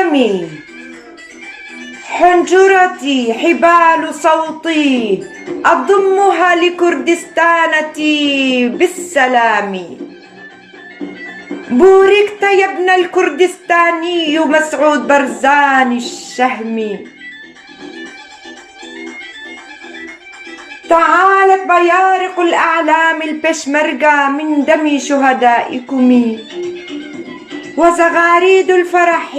قلمي حنجرتي حبال صوتي أضمها لكردستانتي بالسلام. بوركت يا ابن الكردستاني مسعود برزان الشهمي. تعالت بيارق الأعلام البشمركة من دم شهدائكم وزغاريد الفرح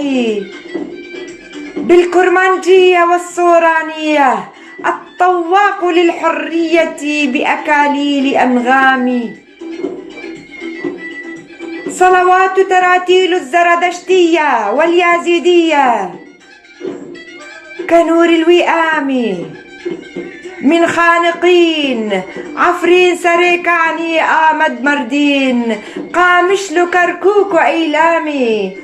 بالكرمانجية والصورانية الطواق للحرية بأكاليل أنغامي. صلوات تراتيل الزردشتية واليازيدية كنور الوئام من خانقين عفرين سريكاني آمد مردين قامشلو كركوك إيلامي.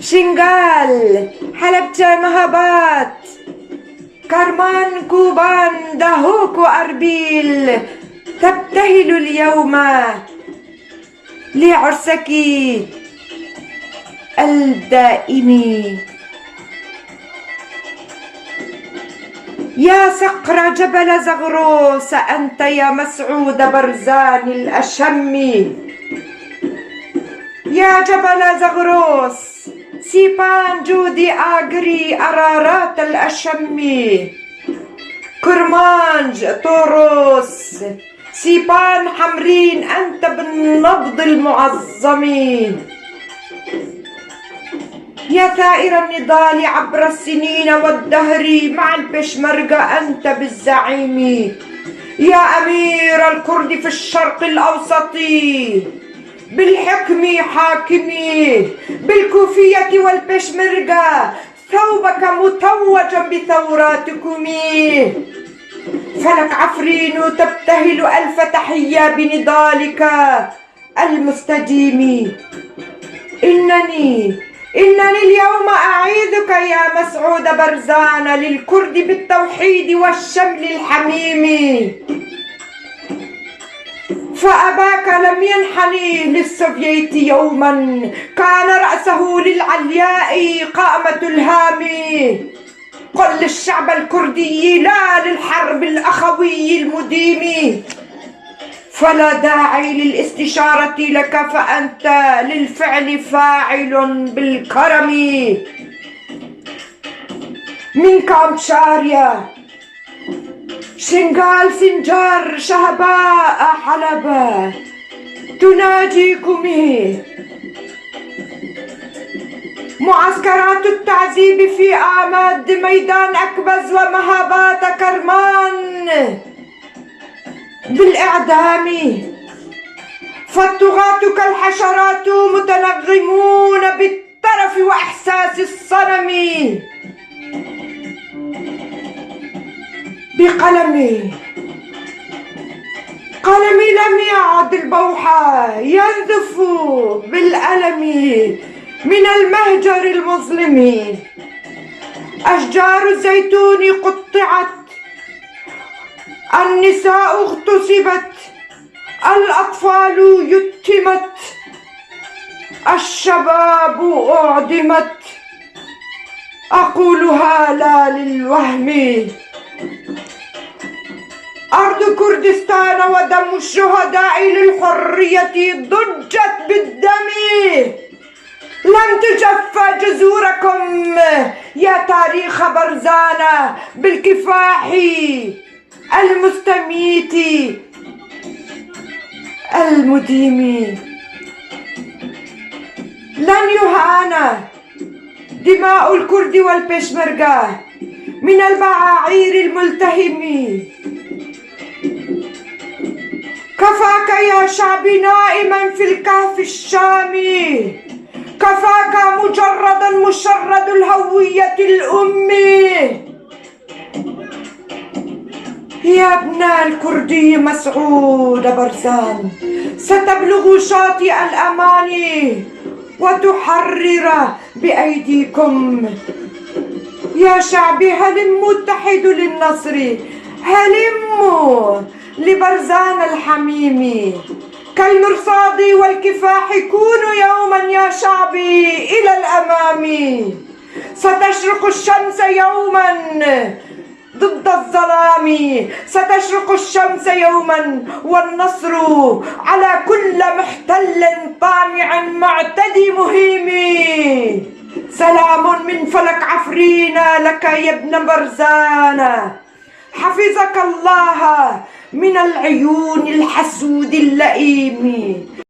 شنغال حلبت مهبات كرمان كوبان دهوك أربيل تبتهل اليوم لعرسك الدائم. يا صقر جبل زغروس أنت يا مسعود برزان الأشم. يا جبل زغروس سيبان جودي آجري أرارات الأشم. كرمانج طوروس سيبان حمرين أنت بالنبض المعظم. يا ثائر النضال عبر السنين والدهر مع البشمركة أنت بالزعيم. يا أمير الكرد في الشرق الأوسط بالحكم حاكمي بالكوفية والبشمركة ثوبك متوجا بثوراتكم. فلك عفرين تبتهل ألف تحية بنضالك المستديم. إنني اليوم أعيذك يا مسعود برزان للكرد بالتوحيد والشمل الحميم. فأباك لم ينحني للسوفييت يوما كان رأسه للعلياء قامة الهام. قل للشعب الكردي لا للحرب الأخوي المديم. فلا داعي للاستشارة لك فأنت للفعل فاعل بالكرم. من كامشاريا شنغال سنجار شهباء حلبة تناجيكم. معسكرات التعذيب في أعماد ميدان أكبز ومهابات كرمان بالإعدام. فالطغاة كالحشرات متنغمون بالترف وإحساس الصنم. بقلمي لم يعد البوحة ينذف بالألم من المهجر المظلم. أشجار الزيتون قطعت النساء اغتصبت الأطفال يتمت الشباب أعدمت. أقولها لا للوهم. أرض كردستان ودم الشهداء للحرية ضجت بالدم. لم تجف جذوركم يا تاريخ برزان بالكفاح المستميت المديم. لن يهان دماء الكرد والبشمركة من البعاعير الملتهم. كفاك يا شعب نائما في الكهف الشامي. كفاك مجردا مشرد الهوية الأمي. يا ابن الكردي مسعود برزان ستبلغ شاطئ الأمان وتحرر بأيديكم. يا شعبي هلموا اتحدوا للنصر. هلموا لبرزان الحميم. كالمرصاد والكفاح كونوا يوما يا شعبي إلى الأمام. ستشرق الشمس يوما ضد الظلام، ستشرق الشمس يوما والنصر على كل محتل طامع معتدي مهيم. سلام من فلك عفرينا لك يا ابن برزان، حفظك الله من العيون الحسود اللئيم.